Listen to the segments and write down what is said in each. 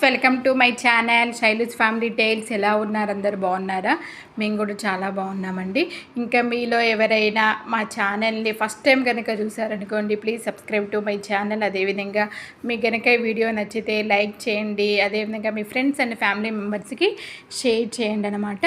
Welcome to my channel Shailu's family tales. ఎలా ఉన్నారు? అందరు బాగున్నారా? మేము కూడా చాలా బాగున్నామండి. ఇంకా మీలో ఎవరైనా మా ఛానల్ని ఫస్ట్ టైం కనుక చూసారనుకోండి, please subscribe to my channel. అదేవిధంగా మీకు కనుక ఈ వీడియో నచ్చితే లైక్ చేయండి. అదేవిధంగా మీ ఫ్రెండ్స్ అండ్ ఫ్యామిలీ మెంబర్స్కి షేర్ చేయండి అనమాట.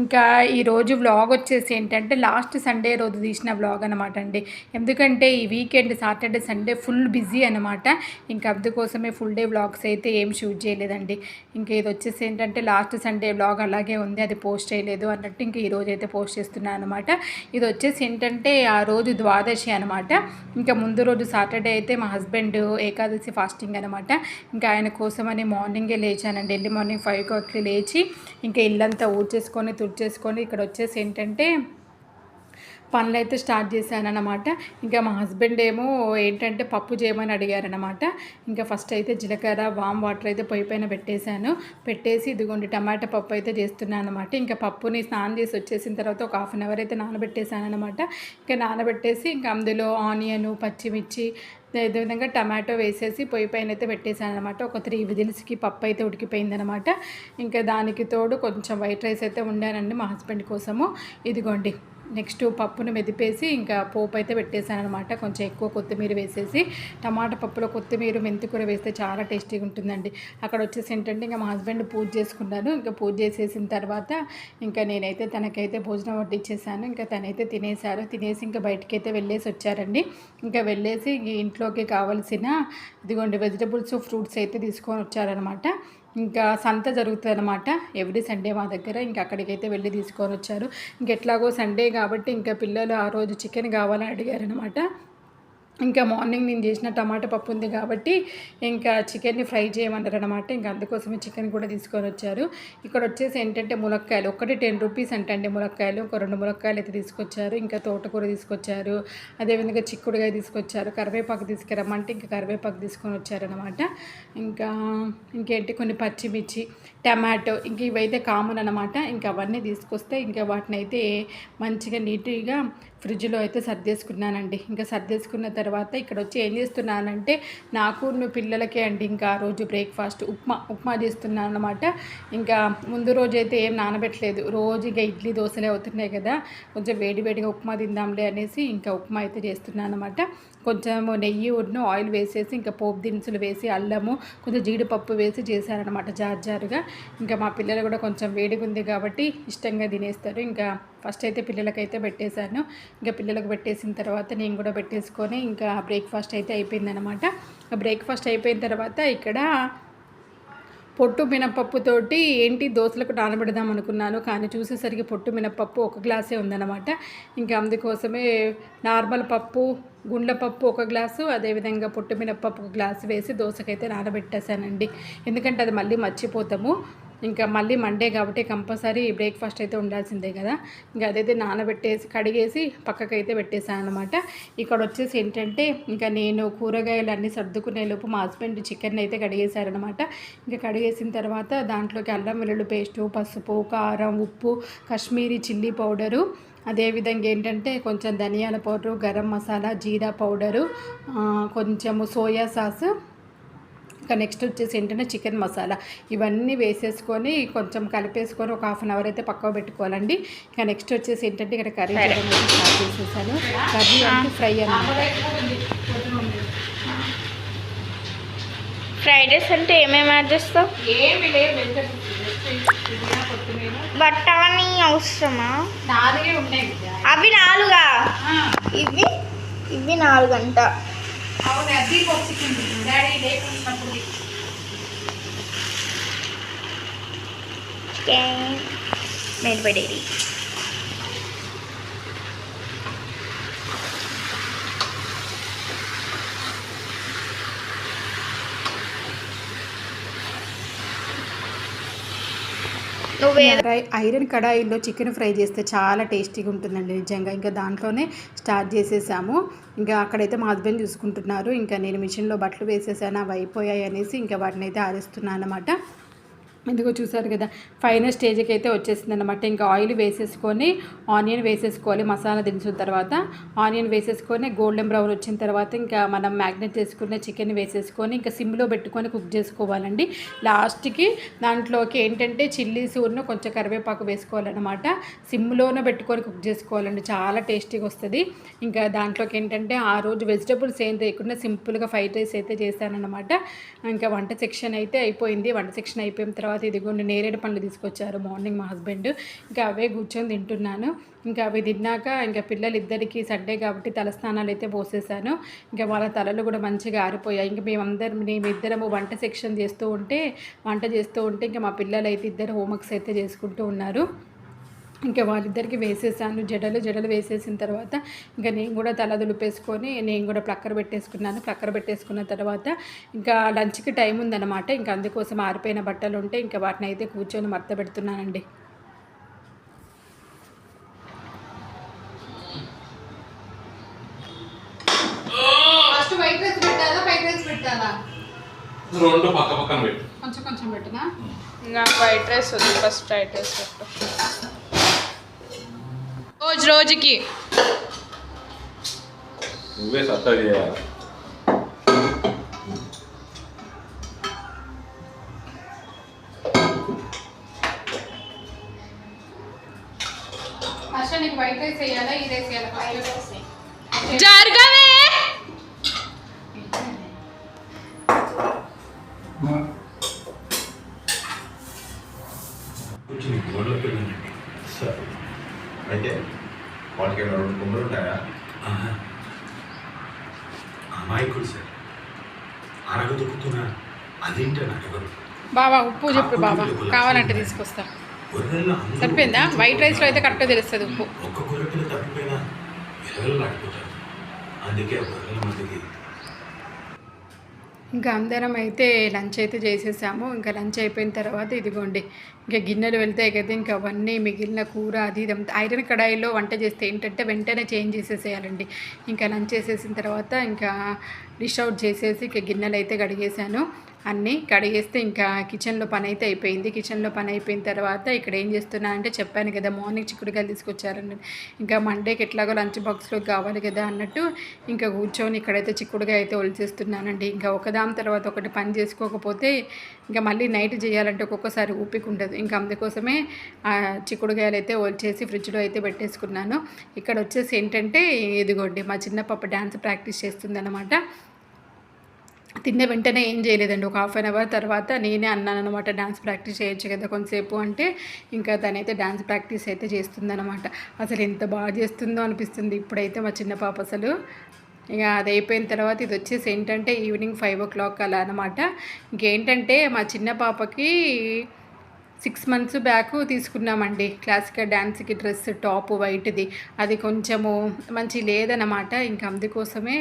ఇంకా ఈరోజు వ్లాగ్ వచ్చేసి ఏంటంటే లాస్ట్ సండే రోజు తీసిన వ్లాగ్ అనమాట అండి. ఎందుకంటే ఈ weekend Saturday Sunday full busy అనమాట. ఇంకా అందుకోసమే ఫుల్ డే వ్లాగ్స్ అయితే ఏం షూట్ చేయలేదండి. ఇంకా ఇది వచ్చేసి ఏంటంటే లాస్ట్ సండే వ్లాగ్ అలాగే ఉంది, అది పోస్ట్ చేయలేదు అన్నట్టు ఇంకా ఈరోజు అయితే పోస్ట్ చేస్తున్నాను అనమాట. ఇది వచ్చేసి ఏంటంటే ఆ రోజు ద్వాదశి అనమాట. ఇంకా ముందు రోజు సాటర్డే అయితే మా హస్బెండ్ ఏకాదశి ఫాస్టింగ్ అనమాట. ఇంకా ఆయన కోసమని మార్నింగే లేచానండి. ఎర్లీ మార్నింగ్ 5 లేచి ఇంకా ఇల్లంతా ఊడ్చేసుకొని తుడిచేసుకొని ఇక్కడ వచ్చేసి ఏంటంటే పనులు అయితే స్టార్ట్ చేశానన్నమాట. ఇంకా మా హస్బెండ్ ఏమో ఏంటంటే పప్పు చేయమని అడిగారనమాట. ఇంకా ఫస్ట్ అయితే జీలకర్ర వామ్ వాటర్ అయితే పొయ్యి పైన పెట్టేసి ఇదిగోండి టమాటా పప్పు అయితే చేస్తున్నాను అనమాట. ఇంకా పప్పుని స్నానం చేసి వచ్చేసిన తర్వాత ఒక హాఫ్ అన్ అవర్ అయితే నానబెట్టేశాను అనమాట. ఇంకా నానబెట్టేసి ఇంకా అందులో ఆనియన్, పచ్చిమిర్చి, అదేవిధంగా టమాటో వేసేసి పొయ్యి పైన అయితే పెట్టేశాను అనమాట. ఒక 3 విజిల్స్కి పప్పు అయితే ఉడికిపోయిందనమాట. ఇంకా దానికి తోడు కొంచెం వైట్ రైస్ అయితే వండానండి మా హస్బెండ్ కోసము. ఇదిగోండి నెక్స్ట్ పప్పును మెదిపేసి ఇంకా పోపు అయితే పెట్టేశాను అనమాట. కొంచెం ఎక్కువ కొత్తిమీర వేసేసి, టమాటా పప్పులో కొత్తిమీర మెంతికూర వేస్తే చాలా టేస్టీగా ఉంటుందండి. అక్కడ వచ్చేసి ఏంటంటే ఇంకా మా హస్బెండ్ పూజ చేసుకున్నాను. ఇంకా పూజ చేసేసిన తర్వాత ఇంకా నేనైతే తనకైతే భోజనం వడ్డిచ్చేసాను. ఇంకా తనైతే తినేసి ఇంకా బయటకైతే వెళ్ళేసి వచ్చారండి. ఇంకా వెళ్ళేసి ఇంట్లోకి కావాల్సిన ఇదిగోండి వెజిటబుల్స్, ఫ్రూట్స్ అయితే తీసుకొని వచ్చారనమాట. ఇంకా సంత జరుగుతుంది అనమాట ఎవ్రీ సండే మా దగ్గర. ఇంకా అక్కడికైతే వెళ్ళి తీసుకొని వచ్చారు. ఇంకెట్లాగో సండే కాబట్టి ఇంకా పిల్లలు ఆ రోజు చికెన్ కావాలని అడిగారనమాట. ఇంకా మార్నింగ్ నేను చేసిన టమాటా పప్పు ఉంది కాబట్టి ఇంకా చికెన్ని ఫ్రై చేయమన్నారు అనమాట. ఇంకా అందుకోసమే చికెన్ కూడా తీసుకొని వచ్చారు. ఇక్కడ వచ్చేసి ఏంటంటే ములక్కాయలు ఒకటి 10 రూపీస్ అంటండి. ములక్కాయలు ఒక 2 ములక్కాయలు అయితే తీసుకొచ్చారు. ఇంకా తోటకూర తీసుకొచ్చారు. అదేవిధంగా చిక్కుడుగాయ తీసుకొచ్చారు. కరివేపాకు తీసుకురమ్మంటే ఇంకా కరివేపాకు తీసుకొని వచ్చారనమాట. ఇంకేంటి కొన్ని పచ్చిమిర్చి, టమాటో, ఇంక ఇవైతే కామన్ అనమాట. ఇంకా అవన్నీ తీసుకొస్తే ఇంకా వాటిని అయితే మంచిగా నీట్గా ఫ్రిడ్జ్లో అయితే సర్దేసుకున్నానండి. ఇంకా సర్దేసుకున్న తర్వాత ఇక్కడ వచ్చి ఏం చేస్తున్నానంటే నాకు పిల్లలకే అండి ఇంకా ఆ రోజు బ్రేక్ఫాస్ట్ ఉప్మా చేస్తున్నాను అనమాట. ఇంకా ముందు రోజు అయితే ఏం నానబెట్టలేదు. రోజు ఇక ఇడ్లీ దోశలే అవుతున్నాయి కదా, కొంచెం వేడివేడిగా ఉప్మా తిందాంలే అనేసి ఇంకా ఉప్మా అయితే చేస్తున్నాను అనమాట. కొంచెం నెయ్యి ఆయిల్ వేసేసి ఇంకా పోపు దినుసులు వేసి అల్లము కొంచెం జీడిపప్పు వేసి చేశారనమాట జారుగా. ఇంకా మా పిల్లలు కూడా కొంచెం వేడిగా ఉంది కాబట్టి ఇష్టంగా తినేస్తారు. ఇంకా ఫస్ట్ అయితే పిల్లలకైతే పెట్టేశాను. ఇంకా పిల్లలకు పెట్టేసిన తర్వాత నేను కూడా పెట్టేసుకొని ఇంకా బ్రేక్ఫాస్ట్ అయితే అయిపోయిందనమాట. బ్రేక్ఫాస్ట్ అయిపోయిన తర్వాత ఇక్కడ పొట్టు మినపప్పుతోటి దోశలకు నానబెడదాం అనుకున్నాను. కానీ చూసేసరికి పొట్టు మినపప్పు 1 గ్లాసే ఉందన్నమాట. ఇంకా అందుకోసమే నార్మల్ పప్పు, గుండ్ల పప్పు 1 గ్లాసు, అదేవిధంగా పొట్టు మినపప్పు 1 గ్లాసు వేసి దోశకైతే నానబెట్టేశానండి. ఎందుకంటే అది మళ్ళీ మర్చిపోతాము. ఇంకా మళ్ళీ మండే కాబట్టి కంపల్సరీ బ్రేక్ఫాస్ట్ అయితే ఉండాల్సిందే కదా. ఇంకా అదైతే నానబెట్టేసి కడిగేసి పక్కకైతే పెట్టేశాను అనమాట. ఇక్కడ వచ్చేసి ఏంటంటే ఇంకా నేను కూరగాయలు అన్నీ సర్దుకునే లోపు మా హస్బెండ్ చికెన్ అయితే కడిగేశారనమాట. ఇంకా కడిగేసిన తర్వాత దాంట్లోకి అల్లం వెల్లుల్లి పేస్టు, పసుపు, కారం, ఉప్పు, కాశ్మీరీ చిల్లీ పౌడరు, అదేవిధంగా ఏంటంటే కొంచెం ధనియాల పౌడరు, గరం మసాలా, జీరా పౌడరు, కొంచెము సోయా సాసు, ఇంకా నెక్స్ట్ వచ్చేసి ఏంటంటే చికెన్ మసాలా, ఇవన్నీ వేసేసుకొని కొంచెం కలిపేసుకొని ఒక హాఫ్ అన్ అవర్ అయితే పక్కకు పెట్టుకోవాలండి. ఇంకా నెక్స్ట్ వచ్చేసి ఏంటంటే ఇక్కడ కర్రీ చేయడం అయితే స్టార్ట్ చేసేసాను. కర్రీ అంటే ఫ్రై అన్నమాట. ఫ్రైడ్ రైస్ అంటే ఏమేమి యాడ్ చేస్తావు? ఏమి లేదు, బఠానీ అవసరమా? 4 ఉన్నాయి. అవి 4గా? ఇవి 4 అంట. అవును, అది చికెన్ డాడీ లేకున్నప్పుడు మేడ్ బై డైరీ. ఐరన్ కడాయిలో చికెన్ ఫ్రై చేస్తే చాలా టేస్టీగా ఉంటుందండి నిజంగా. ఇంకా దాంట్లోనే స్టార్ట్ చేసేసాము. ఇంకా అక్కడైతే మా హస్బెండ్ చూసుకుంటున్నారు. ఇంకా నేను మిషన్లో బట్టలు వేసేసాను, అవి అయిపోయాయి అనేసి ఇంకా వాటిని అయితే ఆరేస్తున్నాను అనమాట. ఎందుకో చూసారు కదా ఫైనల్ స్టేజ్కి అయితే వచ్చేసింది అనమాట. ఇంకా ఆయిల్ వేసేసుకొని ఆనియన్ వేసేసుకోవాలి. మసాలా దినుసుల తర్వాత ఆనియన్ వేసేసుకొని గోల్డెన్ బ్రౌన్ వచ్చిన తర్వాత ఇంకా మనం మ్యాగ్నెట్ చేసుకున్న చికెన్ వేసేసుకొని ఇంకా సిమ్లో పెట్టుకొని కుక్ చేసుకోవాలండి. లాస్ట్కి దాంట్లోకి ఏంటంటే చిల్లీస్ కొంచెం కరివేపాకు వేసుకోవాలన్నమాట. సిమ్లోనే పెట్టుకొని కుక్ చేసుకోవాలండి, చాలా టేస్టీగా వస్తుంది. ఇంకా దాంట్లోకి ఏంటంటే ఆ రోజు వెజిటబుల్స్ ఏం లేకుండా సింపుల్గా ఫ్రైడ్ రైస్ అయితే చేశానన్నమాట. ఇంకా వంట సెక్షన్ అయితే అయిపోయింది. వంట సెక్షన్ అయిపోయిన తర్వాత ఇదిగోండి నేరేడు పండ్లు తీసుకొచ్చారు మార్నింగ్ మా హస్బెండ్. ఇంకా అవే కూర్చొని తింటున్నాను. ఇంకా అవి తిన్నాక ఇంకా పిల్లలిద్దరికీ సండే కాబట్టి తలస్నానాలు అయితే పోసేసాను. ఇంకా వాళ్ళ తలలు కూడా మంచిగా ఆరిపోయాయి. ఇంకా మేమిద్దరము వంట సెక్షన్ వంట చేస్తూ ఉంటే ఇంకా మా పిల్లలు అయితే ఇద్దరు హోంవర్క్స్ అయితే చేసుకుంటూ ఉన్నారు. ఇంకా వాళ్ళిద్దరికి వేసేసాను జడలు వేసేసిన తర్వాత ఇంకా నేను కూడా తల దులిపేసుకొని నేను కూడా ప్లక్కర పెట్టేసుకున్న తర్వాత ఇంకా లంచ్కి టైం ఉందన్నమాట. ఇంకా అందుకోసం ఆరిపోయిన బట్టలు ఉంటే ఇంకా వాటిని అయితే కూర్చొని మడత పెడుతున్నానండి. ఫస్ట్ వైట్ రైస్ పెట్టాలా ఫ్రైడ్ రైస్ పెట్టాలా? రెండు పక్క పక్కన పెట్టు. కొంచెం పెట్టినా నాకు వైట్ రైస్ వద్దు, ఫస్ట్ ఫ్రైడ్ రైస్ పెట్టు. రోజుకి నువ్వే సత్తా చేయాలి. ఫస్ట్ నీకు వైట్ రైస్ వేయాలా ఈ రైస్ వేయాలా? వైట్ రైస్ జరగవే. అయితే వాళ్ళకి ఏమైనా 2 కొమ్మలు ఉంటాయా? అమాయకుడు సార్, అరగదొక్కుతున్నా అదేంటో నాకెవరు. బాబా ఉప్పు చెప్పు బాబా, కావాలంటే తీసుకొస్తా. సరిపోయిందా? వైట్ రైస్లో అయితే కరెక్ట్గా తెలుస్తుంది ఉప్పు. ఒక్క గొర్రెపిల్ల తప్పిపోయినా విలువలు ఆడిపోతారు. అందుకే ఆ గొర్రెల మందికి ఇంకా అందరం అయితే లంచ్ అయితే చేసేసాము. ఇంకా లంచ్ అయిపోయిన తర్వాత ఇదిగోండి ఇంకా గిన్నెలు వెళ్తాయి కదా, ఇంకా అవన్నీ మిగిలిన కూర అది ఇదంతా ఐరన్ కడాయిలో వంట చేస్తే ఏంటంటే వెంటనే చేంజ్ చేసేసేయాలండి. ఇంకా లంచ్ చేసేసిన తర్వాత ఇంకా డిష్ అవుట్ చేసేసి ఇంకా గిన్నెలు అయితే కడిగేసాను. అన్నీ కడిగేస్తే ఇంకా కిచెన్లో పని అయితే అయిపోయింది. కిచెన్లో పని అయిపోయిన తర్వాత ఇక్కడ ఏం చేస్తున్నా అంటే చెప్పాను కదా మార్నింగ్ చిక్కుడుకాయలు తీసుకొచ్చారండి. ఇంకా మండేకి ఎట్లాగో లంచ్ బాక్స్లోకి కావాలి కదా అన్నట్టు ఇంకా కూర్చొని ఇక్కడైతే చిక్కుడుకాయ అయితే ఒలిచేస్తున్నానండి. ఇంకా ఒకదాని తర్వాత ఒకటి పని చేసుకోకపోతే ఇంకా మళ్ళీ నైట్ చేయాలంటే ఒక్కొక్కసారి ఊపిక ఉండదు. ఇంకా అందుకోసమే చిక్కుడుకాయలు అయితే ఒలిచేసి ఫ్రిడ్జ్లో అయితే పెట్టేసుకున్నాను. ఇక్కడ వచ్చేసి ఏంటంటే ఇదిగోండి మా చిన్న పాప డ్యాన్స్ ప్రాక్టీస్ చేస్తుందన్నమాట. తిన్న వెంటనే ఏం చేయలేదండి, ఒక 1/2 అవర్ తర్వాత నేనే అన్నాను అనమాట డ్యాన్స్ ప్రాక్టీస్ చేయొచ్చు కదా కొంతసేపు అంటే. ఇంకా తనైతే డ్యాన్స్ ప్రాక్టీస్ అయితే చేస్తుందన్నమాట. అసలు ఎంత బాగా చేస్తుందో అనిపిస్తుంది ఇప్పుడైతే మా చిన్న పాప అసలు. ఇక అది అయిపోయిన తర్వాత ఇది వచ్చేసి ఏంటంటే ఈవినింగ్ 5 o'clock అలా అనమాట. ఇంకేంటంటే మా చిన్న పాపకి 6 months బ్యాక్ తీసుకున్నామండి క్లాసికల్ డ్యాన్స్కి డ్రెస్ టాప్ వైట్ది. అది కొంచెము మంచి లేదన్నమాట. ఇంకా అందుకోసమే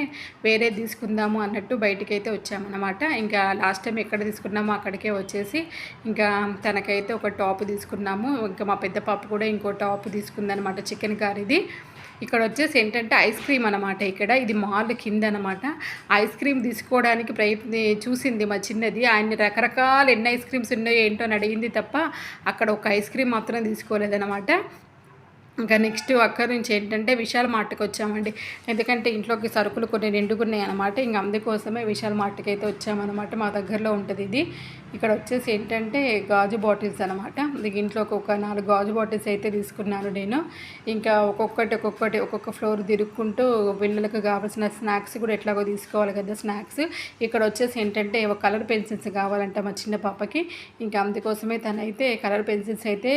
వేరే తీసుకుందాము అన్నట్టు బయటకైతే వచ్చామన్నమాట. ఇంకా లాస్ట్ టైం ఎక్కడ తీసుకున్నామో అక్కడికే వచ్చేసి ఇంకా తనకైతే ఒక టాప్ తీసుకున్నాము. ఇంకా మా పెద్ద పాప కూడా ఇంకో టాప్ తీసుకుందనమాట చికెన్ కర్రీది. ఇక్కడ వచ్చేసి ఏంటంటే ఐస్ క్రీమ్ అనమాట. ఇక్కడ ఇది మాల్ కింద అనమాట. ఐస్ క్రీమ్ తీసుకోవడానికి చూసింది మా చిన్నది. ఆయన రకరకాల ఎన్ని ఐస్ క్రీమ్స్ ఉన్నాయో ఏంటో అని అడిగింది తప్ప అక్కడ ఒక ఐస్ క్రీమ్ మాత్రం తీసుకోలేదన్నమాట. ఇంకా నెక్స్ట్ అక్కడి నుంచి ఏంటంటే విశాల్ మార్ట్కి వచ్చామండి. ఎందుకంటే ఇంట్లోకి సరుకులు కొన్ని నిండుకున్నాయి అనమాట. ఇంకా అందుకోసమే విశాల్ మార్ట్కి అయితే వచ్చామన్నమాట. మా దగ్గరలో ఉంటుంది ఇది. ఇక్కడ వచ్చేసి ఏంటంటే గాజు బాటిల్స్ అనమాట. ఇంట్లోకి ఒక 4 గాజు బాటిల్స్ అయితే తీసుకున్నాను నేను. ఇంకా ఒక్కొక్క ఫ్లోర్ తిరుక్కుంటూ పిల్లలకు కావాల్సిన స్నాక్స్ కూడా ఎట్లాగో తీసుకోవాలి కదా స్నాక్స్. ఇక్కడ వచ్చేసి ఏంటంటే కలర్ పెన్సిల్స్ కావాలంట మా చిన్న పాపకి. ఇంకా అందుకోసమే తనైతే కలర్ పెన్సిల్స్ అయితే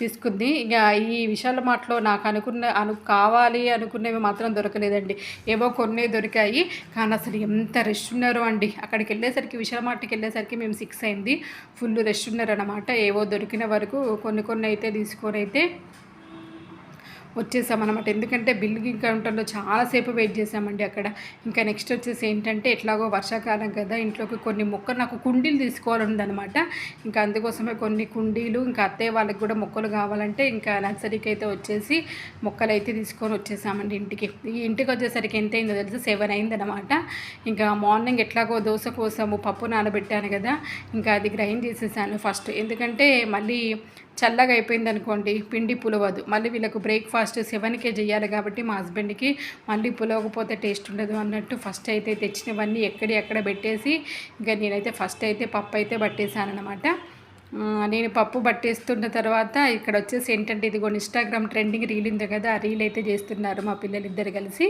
తీసుకుంది. ఇక ఈ విశాల మార్ట్లో నాకు కావాలి అనుకునేవి మాత్రం దొరకలేదండి. ఏవో కొన్ని దొరికాయి కానీ అసలు ఎంత రష్ ఉన్నారో అండి. అక్కడికి వెళ్ళేసరికి విశాల మార్ట్కి వెళ్ళేసరికి మేము 6 అయింది. ఫుల్ రష్ ఉన్నారనమాట. ఏవో దొరికిన వరకు కొన్ని అయితే తీసుకొని అయితే వచ్చేసామన్నమాట. ఎందుకంటే బిల్లు కౌంటర్లో చాలాసేపు వెయిట్ చేసామండి అక్కడ. ఇంకా నెక్స్ట్ వచ్చేసి ఏంటంటే ఎట్లాగో వర్షాకాలం కదా, ఇంట్లోకి కొన్ని మొక్కలు నాకు కుండీలు తీసుకోవాలని ఉందన్నమాట. ఇంకా అందుకోసమే కొన్ని కుండీలు, ఇంకా అత్తయ్య వాళ్ళకి కూడా మొక్కలు కావాలంటే ఇంకా నర్సరీకి అయితే వచ్చేసి మొక్కలు అయితే తీసుకొని వచ్చేసామండి ఇంటికి. ఈ ఇంటికి వచ్చేసరికి ఎంత అయిందో తెలుసు, 7 అయిందనమాట. ఇంకా మార్నింగ్ ఎట్లాగో దోశ కోసము పప్పు నానబెట్టాను కదా, ఇంకా అది గ్రైండ్ చేసేసాను ఫస్ట్. ఎందుకంటే మళ్ళీ చల్లగా అయిపోయింది అనుకోండి పిండి పులవదు. మళ్ళీ వీళ్ళకు బ్రేక్ఫాస్ట్ 7కే చేయాలి కాబట్టి మా హస్బెండ్కి మళ్ళీ పులవకపోతే టేస్ట్ ఉండదు అన్నట్టు ఫస్ట్ అయితే తెచ్చినవన్నీ ఎక్కడ పెట్టేసి ఇంకా నేనైతే ఫస్ట్ అయితే పప్పు అయితే పట్టేశాను అనమాట. నేను పప్పు పట్టేస్తున్న తర్వాత ఇక్కడ వచ్చేసి ఏంటంటే ఇదిగో ఇన్స్టాగ్రామ్ ట్రెండింగ్ రీల్ ఉంది కదా, ఆ రీల్ అయితే చేస్తున్నారు మా పిల్లలిద్దరు కలిసి.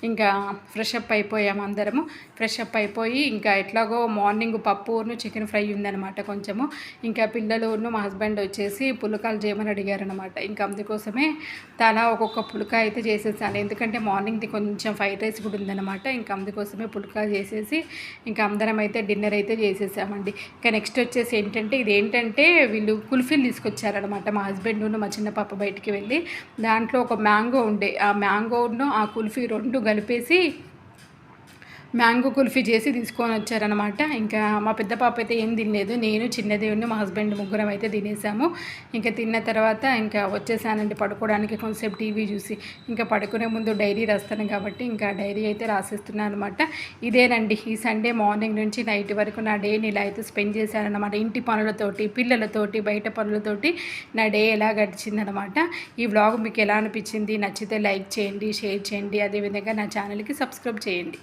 ఇంకా ఫ్రెష్ అప్ అయిపోయాము అందరము. ఫ్రెష్ అప్ అయిపోయి ఇంకా ఎట్లాగో మార్నింగ్ పప్పును చికెన్ ఫ్రై ఉందనమాట కొంచెము. ఇంకా పిల్లలును మా హస్బెండ్ వచ్చేసి పులకాలు చేయమని అడిగారనమాట. ఇంకా అందుకోసమే తలా ఒక్కొక్క పులక అయితే చేసేసాను. ఎందుకంటే మార్నింగ్ది కొంచెం ఫ్రైడ్ రైస్ కూడా ఉందనమాట. ఇంకా అందుకోసమే పులకాలు చేసేసి ఇంకా అందరం అయితే డిన్నర్ అయితే చేసేసామండి. ఇంకా నెక్స్ట్ వచ్చేసి ఏంటంటే ఇదేంటంటే వీళ్ళు కుల్ఫీలు తీసుకొచ్చారనమాట. మా హస్బెండ్ మా చిన్న పాప బయటికి వెళ్ళి దాంట్లో ఒక మ్యాంగో ఉండే, ఆ మ్యాంగోను ఆ కుల్ఫీ 2 కలిపేసి మ్యాంగో కుల్ఫీ చేసి తీసుకొని వచ్చారనమాట. ఇంకా మా పెద్ద పాప అయితే ఏం తినలేదు, నేను చిన్నదేవుని మా హస్బెండ్ ముగ్గురం అయితే తినేసాము. ఇంకా తిన్న తర్వాత ఇంకా వచ్చేసానండి పడుకోవడానికి. కొంచెంసేపు టీవీ చూసి ఇంకా పడుకునే ముందు డైరీ రాస్తాను కాబట్టి ఇంకా డైరీ అయితే రాసేస్తున్నాను అనమాట. ఇదేనండి ఈ సండే మార్నింగ్ నుంచి నైట్ వరకు నా డేని ఇలా అయితే స్పెండ్ చేశానన్నమాట. ఇంటి పనులతోటి, పిల్లలతోటి, బయట పనులతోటి నా డే ఎలా గడిచిందనమాట. ఈ వ్లాగ్ మీకు ఎలా అనిపించింది? నచ్చితే లైక్ చేయండి, షేర్ చేయండి, అదేవిధంగా నా ఛానల్కి సబ్స్క్రైబ్ చేయండి.